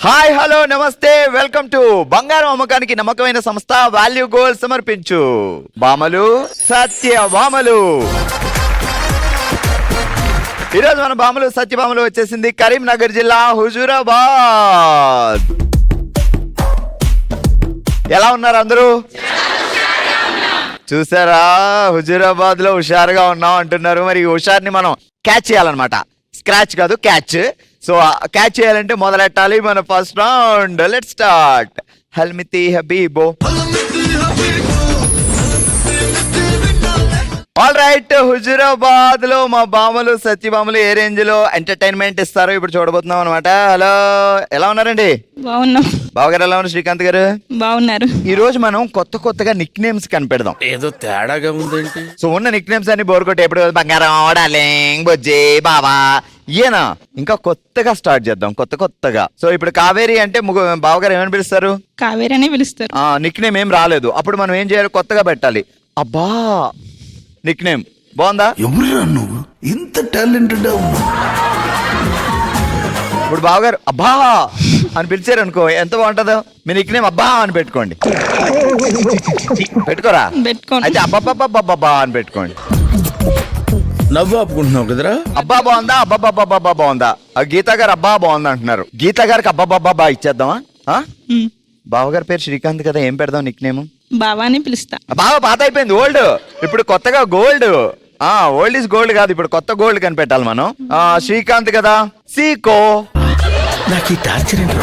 Hi hello నమస్తే welcome to బంగారం అమ్మకానికి నమ్మకమైన సంస్థ వాల్యూ గోల్డ్ సమర్పించు భామలు సత్యభామలు. ఈరోజు మన భామలు సత్యభామలు వచ్చేసింది కరీంనగర్ జిల్లా హుజూరాబాద్. ఎలా ఉన్నారు అందరూ? చూసారా, హుజూరాబాద్ లో హుషారుగా ఉన్నాం అంటున్నారు. మరి ఈ హుషార్ని మనం క్యాచ్ చేయాలన్నమాట. స్క్రాచ్ కాదు, క్యాచ్. సో క్యాచ్ చేయాలంటే మొదలెట్టాలి మన first round. Let's start. Halamithi Habibo. All right, Huzurabad లో మా భామలు సత్యభామలు ఏ రేంజ్ లో ఎంటర్టైన్మెంట్ ఇస్తారో ఇప్పుడు చూడబోతున్నాం అనమాట. హలో, ఎలా ఉన్నారండి? బాగున్నాం. బావగారు ఎలా ఉన్నారు? శ్రీకాంత్ గారు బాగున్నారు. ఈ రోజు మనం కొత్తగా నిక్ నేమ్స్ కనిపెడదాం. ఏదో తేడాగా ఉందేంటి? సో ఉన్న నిక్ నేమ్స్ అన్ని బోర్ కొట్టి ఎప్పుడు బంగారం, డార్లింగ్, బొజ్జి, బావా ఈయన ఇంకా కొత్తగా స్టార్ట్ చేద్దాం. కొత్తగా. సో ఇప్పుడు కావేరి అంటే బావగారు ఏమని పిలుస్తారు? కావేరి అని పిలుస్తారు. నిక్ నేమ్ ఏం రాలేదు, అప్పుడు మనం ఏం చేయాలి? కొత్తగా పెట్టాలి. అబ్బా, నిక్ నేమ్ బాగుందా? ఎవరురా నువ్వు ఇంత టాలెంటెడ్? ఇప్పుడు బావగారు అబ్బా అని పిలిచారు అనుకో, ఎంత బాగుంటుందో. మీ నిక్ నేమ్ అబ్బా అని పెట్టుకోండి. పెట్టుకోరా? పెట్టుకోండి. అయితే అబ్బా అని పెట్టుకోండి. నవ్వు ఆపుకుంటున్నావు కదరా? అబ్బా బాగుందా? అబ్బా బాగుందా? గీతా గారు అబ్బా బాగుందా అంటున్నారు. గీతా గారికి అబ్బా ఇచ్చేద్దామా? బావగారి పేరు శ్రీకాంత్ కదా, ఏం పెడదాం నిక్ నేమ్? బావా అని పిలుస్తా. బాగా పాత అయిపోయింది, ఓల్డ్. ఇప్పుడు కొత్తగా గోల్డ్. ఓల్డ్ ఈజ్ గోల్డ్ కాదు, ఇప్పుడు కొత్త గోల్డ్ కనిపెట్టాలి మనం. శ్రీకాంత్ కదా, సీకో. నాకు ఈ టార్చర్ ఏంటి?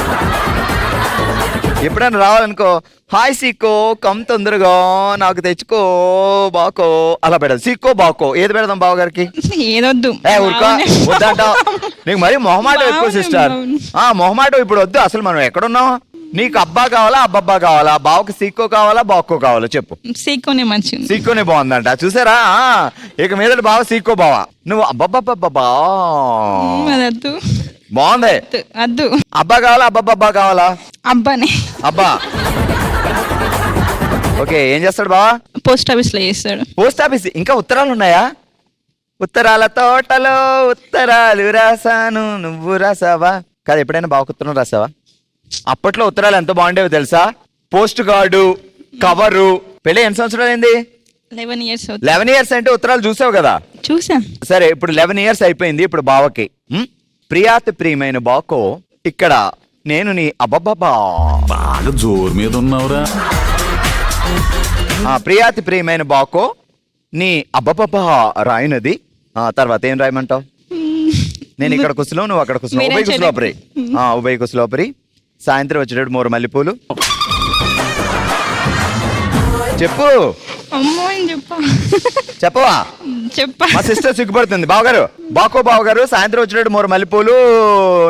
ఎప్పుడైనా రావాలనుకో, హాయ్ సీకో, కమ్ తొందరగా నాకు తెచ్చుకో బాకో, అలా పెడదాం. సీకో బాకో ఏది పెడదాం బావగారికి? ఏదొద్దు. ఊరుకో, వద్దంట. నీకు మరి మొహమాటం ఎక్కువ సిస్టర్. మొహమాటం ఇప్పుడు వద్దు. అసలు మనం ఎక్కడున్నాం? నీకు అబ్బా కావాలా, అబ్బబ్బా కావాలా? బావకి సీకో కావాలా, బాకో కావాలా చెప్పు. సీకోనే మంచిది. సీకోనే బాగుందంట. చూసారా, ఇక మీద బావ సీకో బావా. నువ్వు అబ్బబ్బబ్బా అదొద్దు. బాగుంది. అద్దు. అబ్బా కావాలా, అబ్బబ్బా కావాలా? అబ్బానే. అబ్బా. ఓకే, ఏం చేస్తాడు బావా? పోస్ట్ ఆఫీస్ లో చేస్తాడు. Post office. ఇంకా ఉత్తరాలు ఉన్నాయా? ఉత్తరాల తోటలో ఉత్తరాలు రాసాను, నువ్వు రాసావా? కాదు, ఎప్పుడైనా బావకు ఉత్తరం రాసావా? అప్పట్లో ఉత్తరాలు ఎంత బాగుండేవి తెలుసా? Post card, cover. పెళ్ళి ఎన్ని సంవత్సరాలు అయింది? 11 years. 11 years అంటే ఉత్తరాలు చూసావు కదా. చూసా. సరే, ఇప్పుడు 11 years అయిపోయింది. ఇప్పుడు బావకి ప్రియాతి ప్రియమైన బాకో, ఇక్కడ నేను నీ అబ్బబ్బా. బాగా జోరు మీద ఉన్నావురా. ప్రియాతి ప్రియమైన బాకో, నీ అబ్బబ్బా రాయినది. తర్వాత ఏం రాయమంటావు? నేను ఇక్కడ కుసులో, నువ్వు అక్కడ కుసులో. ఉభయ కుసులోపరి. ఉభయ కుసులోపరి. సాయంత్రం వచ్చేటప్పుడు 3 మల్లెపూలు. చెప్పు. అమ్మో చెప్పవా? చెప్పా. మా సిస్టర్ సిగ్గుపడుతుంది. బావగారు, బావగారు సాయంత్రం వచ్చేటప్పుడు 3 మల్లెపూలు,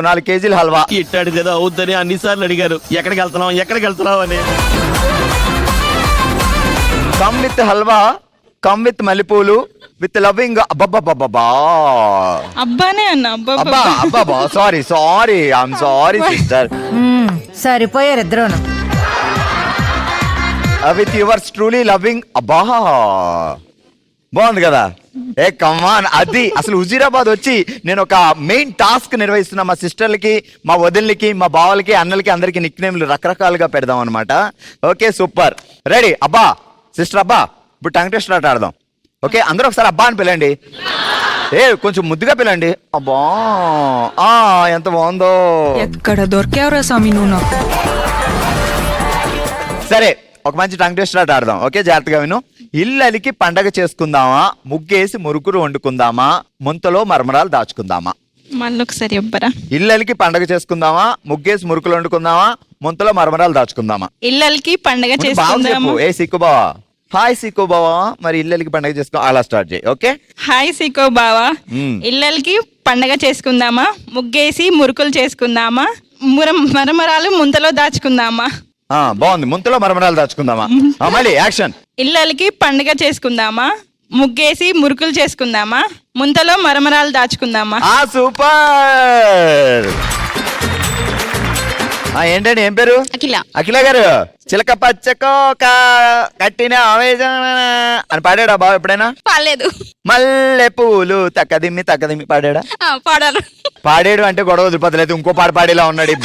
4 కేజీలు హల్వా. ఇట్టాడు కదా అవుద్దని అన్నిసార్లు అడిగారు. ఎక్కడికి వెళ్తున్నావు అని. Come with halwa, come with mallepoolu, with loving. అబ్బబ్బబ్బా. అబ్బానే అన్న. అబ్బా సారీ ఐఎమ్ సారీ సిస్టర్. సరిపోయారు ఇద్దరును. With yours truly loving. అబ్బా బాగుంది కదా. ఏ కమాన్. అది అసలు హుజూరాబాద్ వచ్చి నేను ఒక మెయిన్ టాస్క్ నిర్వహిస్తున్నా. మా సిస్టర్లకి, మా వదినలకి, మా బావలకి, అన్నలకి అందరికి నిక్ నేమ్లు రకరకాలుగా పెడదాం అనమాట. Okay, super. రెడీ? అబ్బా సిస్టర్ అబ్బా. ఇప్పుడు టంగ్ టెస్ట్ ఆడదాం. ఓకే, అందరూ ఒకసారి అబ్బా అని పిలండి. కొంచెం ముద్దుగా పిలండి. అబ్బా ఎంత బాగుందో. ఎక్కడ దొరికావురా స్వామి నువ్వు నాకు. సరే, ఒక మంచి టంగ్ టెస్ట్ ఆడదాం. ఓకే, జాగ్రత్తగా విను. ఇల్లలికి పండగ చేసుకుందామా, ముగ్గేసి మురుకులు వండుకుందామా, ముంతలో మరమరాలు దాచుకుందామా? మళ్ళీ ఒకసారి చెప్పరా. ఇల్లలికి పండగ చేసుకుందామా, ముగ్గేసి మురుకులు వండుకుందామా, ముంతలో మరమరాలు దాచుకుందామా? ఇళ్ళకి పండగ బాగా చేసుకుందామా. చెప్పు. సీకో బావా. హాయ్ సీకో బావా. మరి ఇల్లలికి పండగ చేసుకో, అలా స్టార్ట్ చేయి. ఓకే. హాయ్ సీకో బావా. ఇళ్ళకి పండగ చేసుకుందామా, ముగ్గేసి మురుకులు చేసుకుందామా, మరమరాలు ముంతలో దాచుకుందామా? బాగుంది. ముంతలో మరమరాలు దాచుకుందామా? మళ్ళీ యాక్షన్. ఇళ్ళకి పండగ చేసుకుందామా, ముగ్గేసి మురుకులు చేసుకుందామా, ముంతలో మరమరాలు దాచుకుందామా? సూపర్. ఏంటండి ఏం పేరు? అఖిల. అఖిల గారు. చిలక పచ్చకోక కట్టిన ఆవేశం అని పాడాడా బావ ఎప్పుడైనా? పాడలేదు. మల్లె పూలు తక్కదిమ్మి తక్కదిమ్మి పాడాడా? పాడారు. పాడాడు అంటే గొడవ వదిలిపోతలేదు, ఇంకో పాట పాడేలా ఉన్నాడు ఈ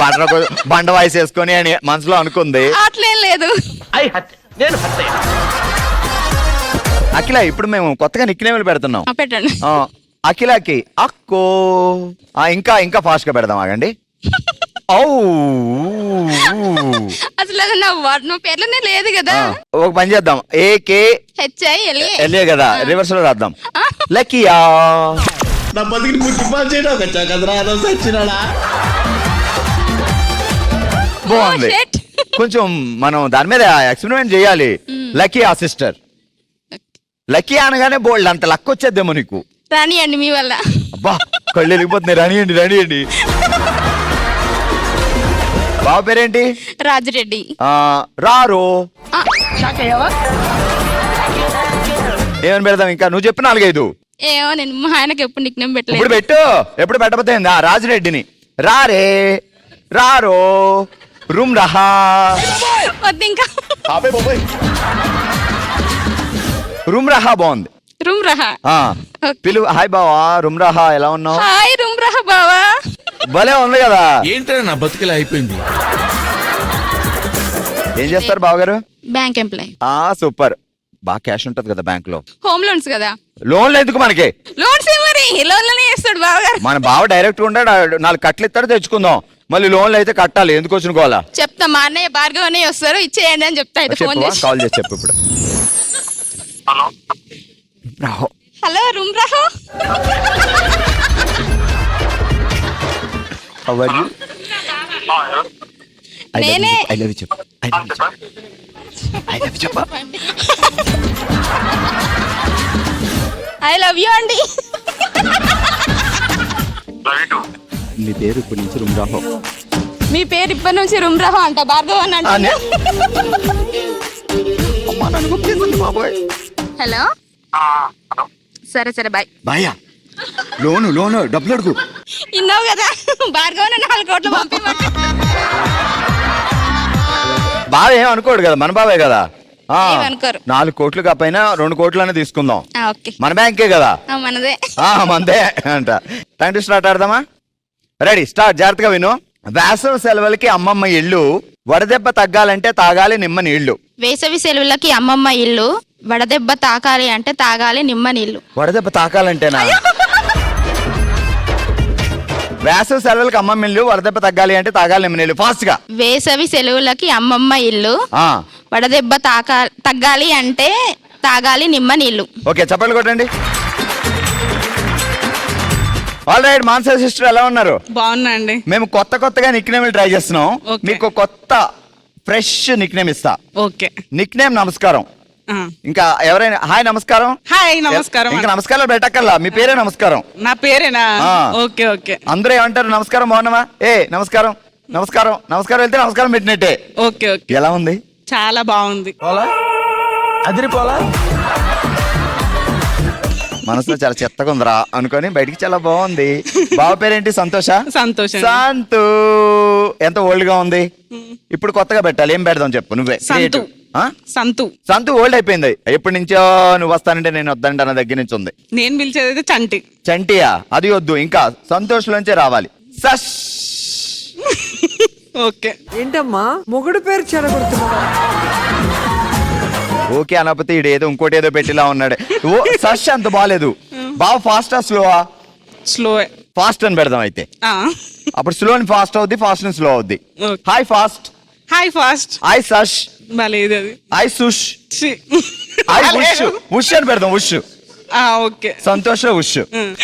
బండ వాయిస్ వేసుకొని అని మనసులో అనుకుంది. అట్లేం లేదు. అఖిల ఇప్పుడు మేము కొత్తగా నిక్నేములు పెడుతున్నాం. పెట్టండి. అఖిలకి అక్కో. ఇంకా ఇంకా ఫాస్ట్ గా పెడదాం, ఆగండి. అసలు అది నా పేర్లోనే లేదు కదా. ఒక పని చేద్దాం, ఏకే ఎల్ఏ కదా, రివర్స్ లో రాద్దాం. లకియా. నా బతికి ముట్టిపాలు చేయడం వచ్చా కదరా సచ్చినాడా. బాగుంది. కొంచెం మనం దాని మీద ఎక్స్పెరిమెంట్ చేయాలి. లక్కీ ఆ సిస్టర్. లక్కీ అనగానే బోల్డ్ అంత లక్ వచ్చేద్దేమో నీకు. రానియండి మీ వల్ల. అబ్బా కళ్ళు వెళ్ళిపోతున్నాయి, రానియండి రానియండి. బావ పేరేంటి? రాజురెడ్డి. రారో. ఏమని పెడదాం ఇంకా? నువ్వు చెప్పు 4-5. ఏమో నేను మా ఆయనకి ఎప్పుడు నిక్నేమ్ ఇప్పుడు పెట్టలేదు. పెట్టు, ఎప్పుడు పెట్టబోతే రాజురెడ్డిని. రారే రారో రూమ్ రహా. వద్దు ఇంకా. రూమ్ రహా బాగుంది. రూమ్ రహా. పిలు. హాయ్ బావా, రూమ్ రహా ఎలా ఉన్నావు? హాయ్ రూమ్ రహా బావా. భలే ఉంది కదా. ఏంటో నా బతుకులా అయిపోయింది. ఏం చేస్తారు బావగారు? Bank employee. సూపర్. బాగా క్యాష్ ఉంటది కదా బ్యాంక్ లో. హోమ్ లోన్స్ కదా. లోన్లు ఎందుకు మనకి? లోన్స్ మరి లోన్లనే చేస్తాడు బావగారు. మన బావ డైరెక్ట్ ఉంటాడు, 4 కట్టలు ఇస్తాడు, తెచ్చుకుందాం. మళ్ళీ లోన్లు అయితే కట్టాలి, ఎందుకు వచ్చిన కోలా? చెప్తా, మా అన్నయ్య భార్గవ్ అన్నయ్య వస్తారు, ఇచ్చేయండి అని చెప్తా. అయితే ఫోన్ చేసి కాల్ చేసి చెప్పు ఇప్పుడు. హలో రూమ్ రహా. నేనే. ఐ లవ్ యు చెప్పు. ఐ లవ్ యు చెప్పు. ఐ లవ్ యూ అండి. నీ పేరు ఇప్పటి నుంచి రూమ్ రాహో. మీ పేరు ఇప్పటి నుంచి రూమ్ రహా అంట, భార్గవ్ అని అంట. హలో. సరే సరే బాయ్. బాయా లోను డబ్బులు అడుగు. ఇన్నావు కదా భార్గవ్ 4 కోట్లు పంపిమంట. బావ ఏం అనుకోడు కదా, మన బావే కదా. ఏమనుకోరు. 4 కోట్లు కాకపోయినా 2 కోట్లనే తీసుకుందాం. ఓకే. మన బ్యాంకే కదా. మనదే. మందే అంట. టైం టు స్టార్ట్ ఆడదామా? Ready start. జాగ్రత్తగా విను. వేసవి సెలవులకి అమ్మమ్మ ఇల్లు, వడదెబ్బ తగ్గాలంటే తాగాలి నిమ్మ నీళ్లు. వేసవి సెలవులకి అమ్మమ్మ ఇల్లు, వడదెబ్బ తాకాలి అంటే తాగాలి నిమ్మ నీళ్లు. వడదెబ్బ తాకాలంటేనా? వేసవి సెలవులకి అమ్మమ్మ ఇల్లు, వడదెబ్బ తగ్గాలి అంటే తాగాలి నిమ్మ నీళ్లు. ఫాస్ట్ గా. వేసవి సెలవులకి అమ్మమ్మ ఇల్లు, వడదెబ్బ తగ్గాలి అంటే తాగాలి నిమ్మ నీళ్లు. ఓకే చప్పట్లు కొట్టండి. All right. మాన్సా సిస్టర్ ఎలా ఉన్నారు? బాగున్నా అండి. మేము కొత్తగా నిక్ నేమ్ ట్రై చేస్తున్నాం. మీకు కొత్త ఫ్రెష్ నిక్ నేమ్ ఇస్తా. ఓకే. నిక్ నేమ్ నమస్కారం. ఇంకా ఎవరైనా హాయ్ నమస్కారం. హాయ్ నమస్కారం. ఇంకా నమస్కారాలు పెట్టక్కర్లా, మీ పేరే నమస్కారం. నా పేరేనా? Okay okay. అందరూ ఏమంటారు? నమస్కారం బాగున్నావా? నమస్కారం నమస్కారం నమస్కారం వెళ్తే నమస్కారం పెట్టినట్టే. Okay okay. ఎలా ఉంది? చాలా బాగుంది. అదిరిపోలా. మనసులో చాలా చెత్తగా ఉందిరా అనుకొని బయటికి చాలా బాగుంది. బావ పేరేంటి? సంతోష. సంతోషం. సంతు. ఎంత ఓల్డ్ గా ఉంది. ఇప్పుడు కొత్తగా పెట్టాలి. ఏం పెడదాం చెప్పు నువ్వే. సంతు. సంతు. సంతు ఓల్డ్ అయిపోయింది. ఎప్పటి నుంచో నువ్వు వస్తానంటే నేను వద్దంటే నా దగ్గర నుంచి ఉంది. నేను పిలిచేది చంటి. చంటియా? అది వద్దు, ఇంకా సంతోష్ లోంచే రావాలి. సష్. ఓకే. ఏంటమ్మా మొగుడు పేరు చెడగొడుతున్నావా? ఓకే అనకపోతే ఇడు ఏదో ఇంకోటి ఏదో పెట్టిలా ఉన్నాడు. ఓ సష్ అంత బాగాలేదు. బాగా ఫాస్టా స్లోవా? స్లో. ఫాస్ట్ అని పెడదాం అయితే. అప్పుడు స్లో అని ఫాస్ట్ అవుద్ది, ఫాస్ట్ అని స్లో అవుద్ది. Hi fast. Hi fast. Hi సష్. బాలేదు అది. హాయ్ సుష్. హాయ్ ఉష్. ఉష్ అని పెడదాం. ఉష్. ఓకే. సంతోష్ ఉష్.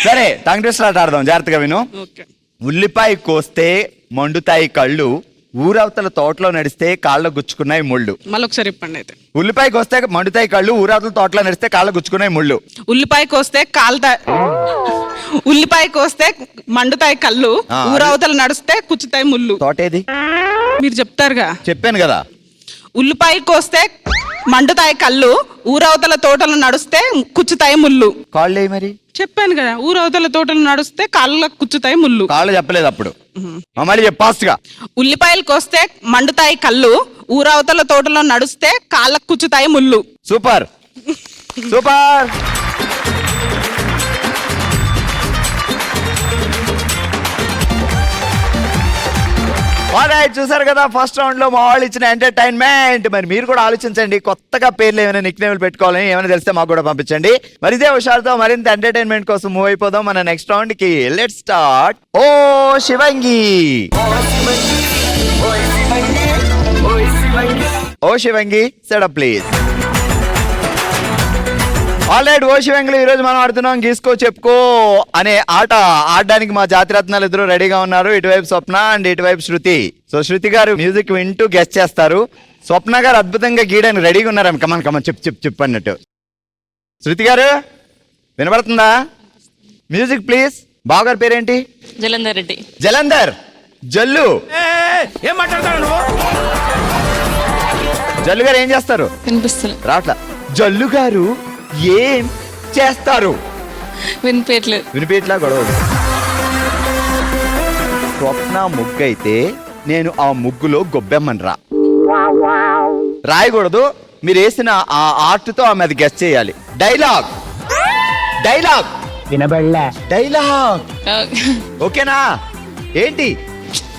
సరే టంగ్ ట్విస్టర్ ఆడదాం. జాగ్రత్తగా విను. ఉల్లిపాయ కోస్తే మండుతాయి కళ్ళు, ఊరవతల తోటలో నడిస్తే కాళ్ళ గుచ్చుకున్నాయి ముళ్ళు. మళ్ళీ ఒకసారి చెప్పండి అయితే. ఉల్లిపాయ కోస్తే మండుతాయి కళ్ళు, ఊరవతల తోటలో నడిస్తే కాళ్ళ గుచ్చుకున్నాయి ముళ్ళు. ఉల్లిపాయ కోస్తే ఉల్లిపాయ కోస్తే మండుతాయి కళ్ళు, ఊరవతల నడిస్తే కుచ్చుతాయి ముళ్ళు. తోటేది? మీరు చెప్తారుగా. చెప్పాను కదా. ఉల్లిపాయ కోస్తే మండుతాయి కళ్ళు ఊరవతల తోటలు నడుస్తే కుచ్చుతాయి ముళ్ళు. కాళ్ళు వేయి మరి. చెప్పాను కదా, ఊరవతల తోటలు నడుస్తే కాళ్ళకు కుచ్చుతాయి ముళ్ళు. కాళ్ళు చెప్పలేదు అప్పుడు. మళ్ళీ చెప్పు ఫాస్ట్ గా. ఉల్లిపాయలు కోస్తే మండుతాయి కళ్ళు ఊరవతల తోటలో నడుస్తే కాళ్ళకు కుచ్చుతాయి ముళ్ళు. Super super. ఆల్రైట్, చూసారు కదా ఫస్ట్ రౌండ్ లో మా వాళ్ళు ఇచ్చిన ఎంటర్టైన్మెంట్. మరి మీరు కూడా ఆలోచించండి, కొత్తగా పేర్లు ఏమైనా నిక్ నేమ్లు పెట్టుకోవాలని ఏమైనా తెలిస్తే మాకు కూడా పంపించండి. మరి ఇదే హుషారుతో మరింత ఎంటర్టైన్మెంట్ కోసం మూవ్ అయిపోదాం మన నెక్స్ట్ రౌండ్ కి. Let's start. Oh Shivangi, oh Shivangi setup please. Alright, ఓ శివంగిలో ఈరోజు మనం ఆడుతున్నాం గీసుకో చెప్పుకో అనే ఆట. ఆడడానికి మా జాతిరత్నాలు ఇద్దరు రెడీగా ఉన్నారు. ఇటువైపు స్వప్న అండ్ ఇటువైపు శృతి. సో శృతి గారు మ్యూజిక్ వింటూ గెస్ట్ చేస్తారు. స్వప్న గారు అద్భుతంగా గీయడానికి రెడీగా ఉన్నారు. కమన్ కమన్ చెప్పు అన్నట్టు. శృతి గారు వినపడుతుందా? Music please. బావగారి పేరేంటి? జలంధర్ రెడ్డి. జలంధర్. జల్లు. ఏం మాట్లాడతావు నువ్వు? జల్లు గారు ఏం చేస్తారు? వినిపిస్తుంది. రాట్లా. జల్లు గారు ఏం చేస్తారు? వినిపించలేదు. వినిపించట్లా గొడవ. స్వప్న ముగ్గు అయితే నేను ఆ ముగ్గులో గొబ్బెమ్మని రాయకూడదు. మీరు వేసిన ఆ ఆర్ట్తో ఆమె అది గెస్ చేయాలి. Dialogue dialogue వినబడలే. డైలాగ్ ఓకేనా? ఏంటి?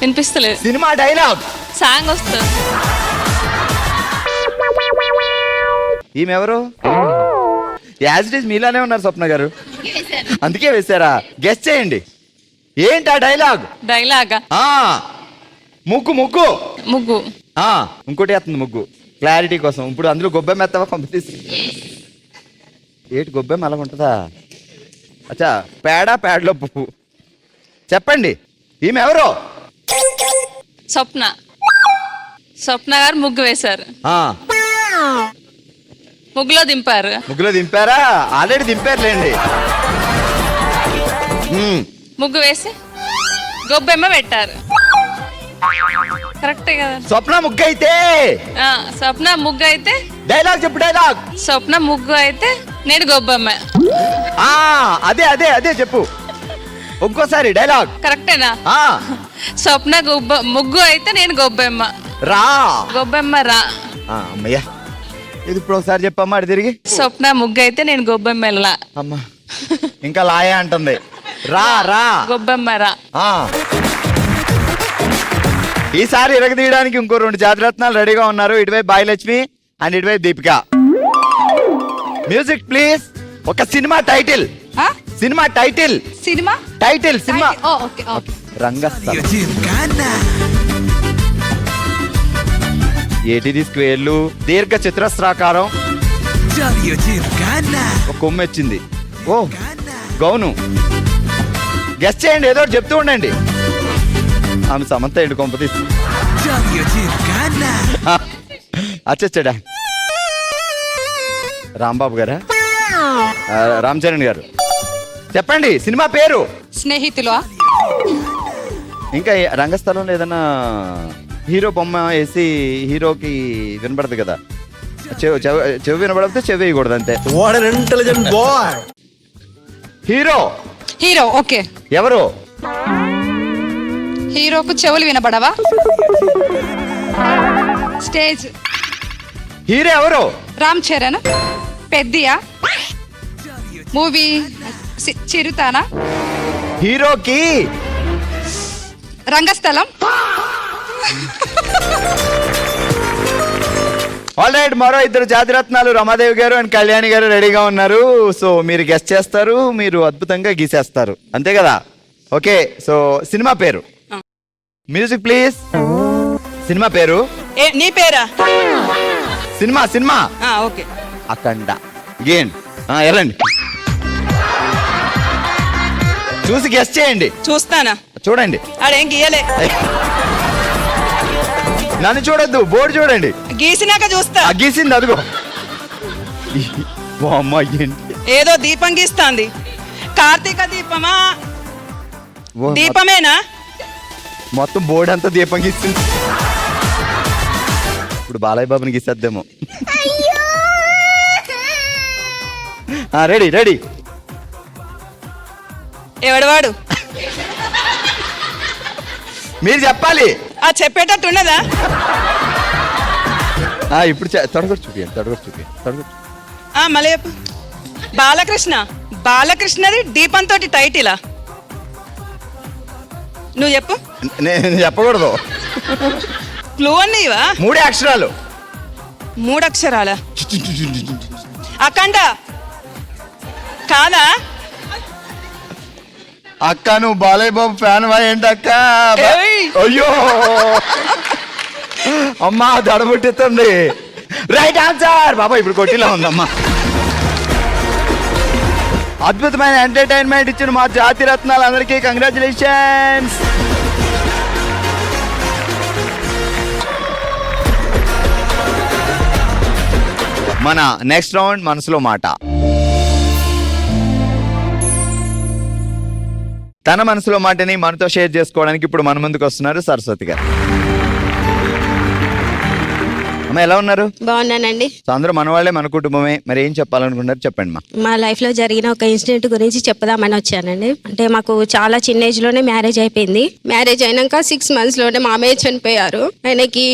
వినిపిస్తలేదు. Cinema dialogue. సాంగ్ వస్తుంది. ఈమెవరు? యాజ్ ఇట్ ఈస్ మీలానే ఉన్నారు స్వప్న గారు, అందుకే వేశారా? గెస్ చేయండి. ఏంటి ఆ డైలాగ్? డైలాగా? ముగ్గు ముగ్గు ముగ్గు. ఇంకోటి వేస్తుంది ముగ్గు క్లారిటీ కోసం. ఇప్పుడు అందులో గొబ్బెమ్మ ఎత్తవా? పంపిస్తీ. ఏంటి గొబ్బెమ్మ అలా ఉంటుందా? అచ్చా, పేడలో పువ్వు. చెప్పండి, ఈమె ఎవరు? స్వప్న. స్వప్న గారు ముగ్గు వేశారు, ముగ్గులో దింపారు. ముగ్గులో దింపారా? ఆల్రెడీ దింపారులేండి. ముగ్గు వేసి గొబ్బెమ్మ పెట్టారు. కరెక్టే కదా? స్వప్న ముగ్గు అయితే స్వప్న ముగ్గు అయితే డైలాగ్ చెప్పు. డైలాగ్. స్వప్న ముగ్గు అయితే నేను గొబ్బెమ్మ. అదే అదే అదే చెప్పు ఇంకోసారి. డైలాగ్ కరెక్టేనా? స్వప్న ముగ్గు అయితే నేను గొబ్బెమ్మ. రా. గొబ్బెమ్మ రా. అమ్మయ్యా, ఇది ఇప్పుడు ఒకసారి చెప్పమ్మా అడి తిరిగి. స్వప్న ముగ్గు అయితే నేను గొబ్బెమ్మ వెళ్ళా. అమ్మా, ఇంకా లాయా అంటుంది. రా రా. గొబ్బెమ్మ రా. ఈసారి ఇరగదీయడానికి ఇంకో 2 జాతిరత్నాలు రెడీగా ఉన్నారు. ఇటువైపు బాయలక్ష్మి అండ్ ఇటువైపు దీపిక. Music please. ఒక cinema title. Cinema title. Cinema title. Cinema Rangasthalam. ఏటిది స్క్వేర్లు, దీర్ఘ చతురస్రాకారం, ఒక కొమ్ము వచ్చింది. ఓ గౌను. గెస్ట్ చేయండి, ఏదో చెప్తూ ఉండండి. ఆమె సమంత ఎండు కొంప తీసి అచ్చడా. రాంబాబు గారా? రామ్ చరణ్ గారు. చెప్పండి సినిమా పేరు. స్నేహితులు. ఇంకా రంగస్థలంలో ఏదన్నా హీరో బొమ్మ వేసి హీరోకి వినపడదు కదా. చెవి వినపడితే చెవి వేయకూడదు అంతే. హీరో. హీరో. ఓకే. ఎవరు? హీరోకు చెవులు వినపడవా? స్టేజ్. హీరో ఎవరు? రామ్ చరణ్. పెద్దియా? మూవీ చిరుతానా? హీరోకి రంగస్థలం. ఆల్రైట్, మరో 2 జాతిరత్నాలు రమాదేవి గారు అండ్ కళ్యాణి గారు రెడీగా ఉన్నారు. సో మీరు గెస్ట్ చేస్తారు, మీరు అద్భుతంగా గీసేస్తారు, అంతే కదా? ఓకే, సో సినిమా పేరు. Music please. సినిమా పేరు. నీ పేరా? సినిమా. Cinema okay. అఖండ. గేన్ వెళ్ళండి, చూసి గెస్ట్ చేయండి. చూస్తానా? చూడండి. ఆడేం గీయలే. నన్ను చూడొద్దు, బోర్డు చూడండి. గీసినాక చూస్తా. గీసింది అదిగో. అమ్మాయి ఏదో దీపం గీస్తాంది. కార్తీక దీపమా? దీపమేనా? మొత్తం బోర్డు అంతా దీపం గీస్తుంది. ఇప్పుడు బాలయ్య బాబుని గీసేద్దేమో. Ready ready. ఎవడవాడు మీరు చెప్పాలి. ఆ చెప్పేటట్టు ఉన్నదా? ఇప్పుడు తొడగొట్టు చూపించండి, తొడగొట్టు చూపించండి, తొడగొట్టు. మళ్ళీ చెప్పు. బాలకృష్ణ. బాలకృష్ణది దీపంతో టైటిలా? నువ్వు చెప్పు. నేను చెప్పకూడదు. క్లూ అన్నీవా? 3 అక్షరాలు. 3 అక్షరాల. అఖండ కాదా? అక్క నువ్వు బాలయ్య బాబు ఫ్యాన్ ఏంటి అక్క? ఏయ్! అయ్యో అమ్మా దడబుట్టిస్తుంది. రైట్ ఆన్సర్ బాబా. ఇప్పుడు కొట్టిలా ఉందమ్మా. అద్భుతమైన ఎంటర్టైన్మెంట్ ఇచ్చిన మా జాతి రత్నాలు అందరికీ కంగ్రాచులేషన్స్. మన నెక్స్ట్ రౌండ్ మనసులో మాట. తన మనసులో మాటని మనతో షేర్ చేసుకోవడానికి ఇప్పుడు మన ముందుకు వస్తున్నారు సరస్వతి గారు. అమ్మ ఎలా ఉన్నారు? బాగున్నానండి. సో అందరూ మన వాళ్ళే, మన కుటుంబమే. మరి ఏం చెప్పాలనుకుంటారు చెప్పండి మా. మా లైఫ్ లో జరిగిన ఒక ఇన్సిడెంట్ గురించి చెప్పదామని వచ్చానండి. అంటే మాకు చాలా చిన్న ఏజ్ లోనే మ్యారేజ్ అయిపోయింది. మ్యారేజ్ అయినాక 6 months లోనే మామయ్య చనిపోయారు. ఆయనకి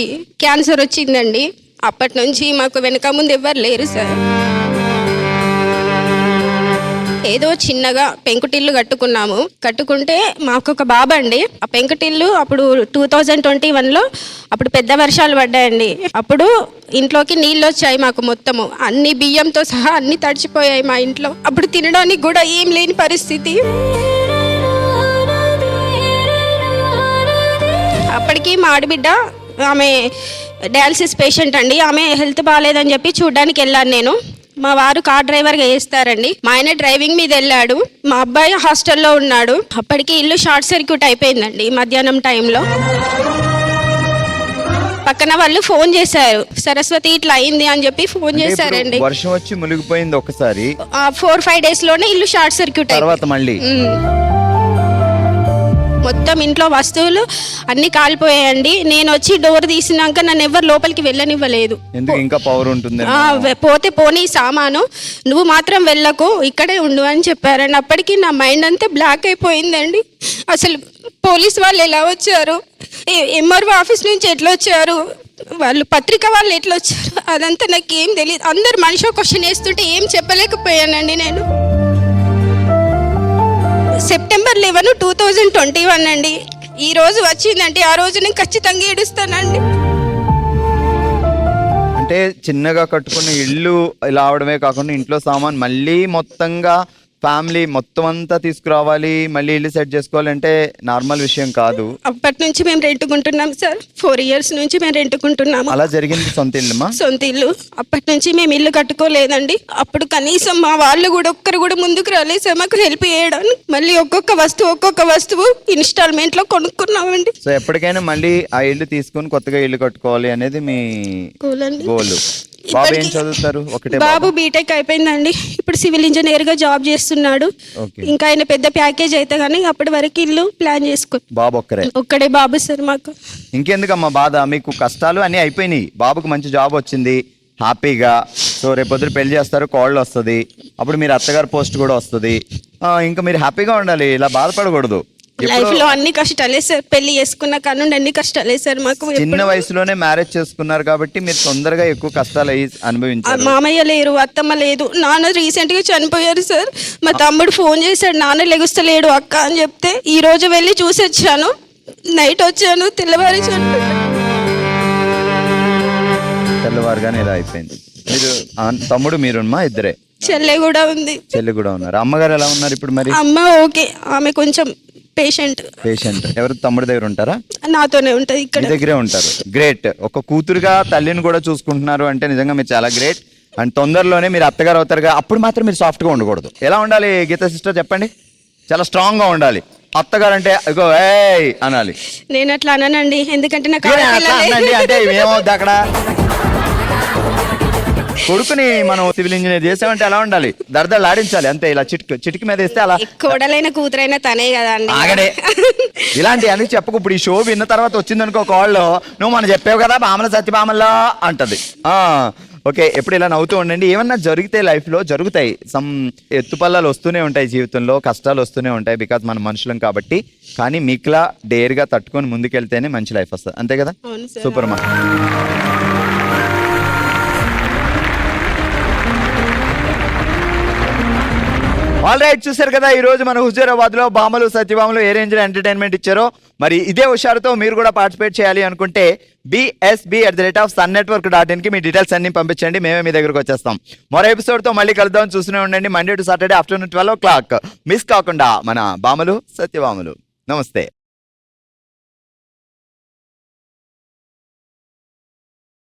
క్యాన్సర్ వచ్చిందండి. అప్పటి నుంచి మాకు వెనక ముందు ఎవ్వరు లేరు సార్. ఏదో చిన్నగా పెంకుటిల్లు కట్టుకున్నాము. కట్టుకుంటే మాకు ఒక బాబు అండి. ఆ పెంకుటిల్లు అప్పుడు 2021లో అప్పుడు పెద్ద వర్షాలు పడ్డాయండి. అప్పుడు ఇంట్లోకి నీళ్ళు వచ్చాయి మాకు మొత్తము. అన్ని బియ్యంతో సహా అన్ని తడిచిపోయాయి మా ఇంట్లో. అప్పుడు తినడానికి కూడా ఏం లేని పరిస్థితి. అప్పటికి మా ఆడబిడ్డ ఆమె డయాలసిస్ పేషెంట్ అండి. ఆమె హెల్త్ బాగాలేదని చెప్పి చూడ్డానికి వెళ్ళాను నేను. మా వారు కార్ డ్రైవర్గా చేస్తారండి. మా ఆయన డ్రైవింగ్ మీద వెళ్ళాడు. మా అబ్బాయి హాస్టల్లో ఉన్నాడు. అప్పటికి ఇల్లు షార్ట్ సర్క్యూట్ అయిపోయిందండి మధ్యాహ్నం టైంలో. పక్కన వాళ్ళు ఫోన్ చేశారు, సరస్వతి ఇట్లా అయింది అని చెప్పి ఫోన్ చేశారండి. వర్షం వచ్చి మునిగిపోయింది ఒకసారి. 4-5 days లోనే ఇల్లు షార్ట్ సర్క్యూట్ తర్వాత మళ్ళీ మొత్తం ఇంట్లో వస్తువులు అన్ని కాలిపోయాయండి. నేను వచ్చి డోర్ తీసినాక నన్ను ఎవరు లోపలికి వెళ్ళనివ్వలేదు. ఎందుకు? ఇంకా పవర్ ఉంటుంది. పోతే పోనీ సామాను, నువ్వు మాత్రం వెళ్ళకు, ఇక్కడే ఉండు అని చెప్పారండి. అప్పటికి నా మైండ్ అంతా బ్లాక్ అయిపోయిందండి. అసలు పోలీస్ వాళ్ళు ఎలా వచ్చారు, ఎంఆర్ఓ ఆఫీస్ నుంచి ఎట్లా వచ్చారు, వాళ్ళు పత్రిక వాళ్ళు ఎట్లా వచ్చారు, అదంతా నాకు ఏం తెలియదు. అందరు మనిషి క్వశ్చన్ వేస్తుంటే ఏం చెప్పలేకపోయానండి నేను. September 11, 2021 అండి. ఈ రోజు వచ్చిందంటే ఆ రోజు నేను ఖచ్చితంగా ఏడుస్తానండి. అంటే చిన్నగా కట్టుకున్న ఇల్లు ఇలా అవడమే కాకుండా ఇంట్లో సామాన్ మళ్ళీ మొత్తంగా ఫ్యామిలీ మొత్తం అంతా తీసుకురావాలి, మళ్ళీ ఇల్లు సెట్ చేసుకోవాలంటే నార్మల్ విషయం కాదు. అప్పటి నుంచి మేము రెంటుకుంటున్నాం సార్. 4 years నుంచి మేము రెంటుకుంటున్నాము. అలా జరిగింది. సొంత ఇల్లుమా? సొంత ఇల్లు. అప్పటి నుంచి మేము ఇల్లు కట్టుకోలేదండి. అప్పుడు కనీసం మా వాళ్ళు కూడా ఒక్కరు కూడా ముందుకు రాలేదు సార్ మాకు హెల్ప్ చేయడానికి. మళ్ళీ ఒక్కొక్క వస్తువు ఇన్స్టాల్మెంట్ లో కొనుక్కున్నామండి. సో ఎప్పటికైనా మళ్ళీ ఆ ఇల్లు తీసుకొని కొత్తగా ఇల్లు కట్టుకోవాలి అనేది మీ గోల్. బాబు ఏం చదువుతారు? ఒకటే బాబు బీటెక్ అయిపోయిందండి. ఇప్పుడు సివిల్ ఇంజనీర్ గా జాబ్ చేస్తున్నాడు. ఇంకా ఆయన పెద్ద ప్యాకేజ్ అయితే కానీ అప్పటి వరకు ఇల్లు ప్లాన్ చేసుకో. బాబు ఒక్కడే బాబు సార్ మాకు. ఇంకెందుకమ్మా బాధ? మీకు కష్టాలు అన్ని అయిపోయినాయి. బాబుకు మంచి జాబ్ వచ్చింది హ్యాపీగా. సో రేపొద్దు పెళ్లి చేస్తారు, కోళ్ళు వస్తుంది, అప్పుడు మీరు అత్తగారు పోస్ట్ కూడా వస్తుంది. ఇంకా మీరు హ్యాపీగా ఉండాలి, ఇలా బాధపడకూడదు. లైఫ్ లో అన్ని కష్టాలే సార్. పెళ్లి చేసుకున్న కానుండి అన్ని కష్టాలే సార్ మాకు. చిన్న వయసులోనే మ్యారేజ్ చేసుకున్నారు కాబట్టి మీరు తొందరగా ఎక్కువ కష్టాలు అనుభవించారు. మామయ్య లేరు, అత్తమ్మ లేదు, నాన్న రీసెంట్ గా చనిపోయారు సార్. మా తమ్ముడు ఫోన్ చేశాడు, నాన్న లెగుస్తలేడు అక్క అని చెప్తే ఈ రోజు వెళ్ళి చూసి వచ్చాను. నైట్ వచ్చాను, తెల్లవారుగానే ఇలా అయిపోయింది. మీరు తమ్ముడు మీరుమ్మా ఇద్దరే? చెల్లె కూడా ఉంది. చెల్లి కూడా ఉన్నారు. అమ్మగారు ఎలా ఉన్నారు ఇప్పుడు మరి? అమ్మ ఓకే, ఆమె కొంచెం పేషెంట్. ఎవరు? తమ్ముడి దగ్గర ఉంటారా? నాతోనే ఉంటది, ఇక్కడ దగ్గరే ఉంటారు. గ్రేట్. ఒక కూతురుగా తల్లిని కూడా చూసుకుంటున్నారు అంటే నిజంగా మీరు చాలా గ్రేట్. అండ్ తొందరలోనే మీరు అత్తగారు అవుతారుగా, అప్పుడు మాత్రం మీరు సాఫ్ట్ గా ఉండకూడదు. ఎలా ఉండాలి గీతా సిస్టర్ చెప్పండి? చాలా స్ట్రాంగ్ గా ఉండాలి. అత్తగారు అంటే ఇగో ఏయ్ అనాలి. నేను అట్లా అనండి, ఎందుకంటే నాకు అంటే ఏమవుద్ది అక్కడ? కొడుకుని మనం సివిల్ ఇంజనీర్ చేసామంటే ఎలా ఉండాలి? దర్దలు ఆడించాలి అంతే. ఇలా చిటికి మీద వేస్తే అలా. కోడలైన కూతురైనా తనే కదా అండి. ఆగడే ఇలాంటి అని చెప్పకు. ఇప్పుడు ఈ షో విన్న తర్వాత వచ్చింది అనుకో కాళ్ళు, నువ్వు మనం చెప్పావు కదా బామల సత్యభామల్లో అంటది. ఓకే, ఎప్పుడు ఇలా నవ్వుతూ ఉండండి. ఏమన్నా జరిగితే లైఫ్లో జరుగుతాయి, సమ్ ఎత్తుపల్లాలు వస్తూనే ఉంటాయి జీవితంలో, కష్టాలు వస్తూనే ఉంటాయి, బికాజ్ మనం మనుషులం కాబట్టి. కానీ మీకులా డేర్గా తట్టుకొని ముందుకెళ్తేనే మంచి లైఫ్ వస్తుంది, అంతే కదా? అవును సార్. సూపర్ మా. ఆల్ రైట్, చూసారు కదా ఈ రోజు మన హుజూరాబాద్ లో బామలు సత్యభామలు ఏ రేంజ్ లో ఎంటర్టైన్మెంట్ ఇచ్చారో. మరి ఇదే హుషారుతో మీరు కూడా పార్టిసిపేట్ చేయాలి అనుకుంటే bsb@sunnetwork.in కి మీ డీటెయిల్స్ అన్ని పంపించండి, మేమే మీ దగ్గరకు వచ్చేస్తాం. మరో ఎపిసోడ్ తో మళ్ళీ కలుద్దాం, చూస్తూనే ఉండండి. Monday to Saturday afternoon 12 o'clock miss కాకుండా మన బామలు సత్యభామలు. నమస్తే.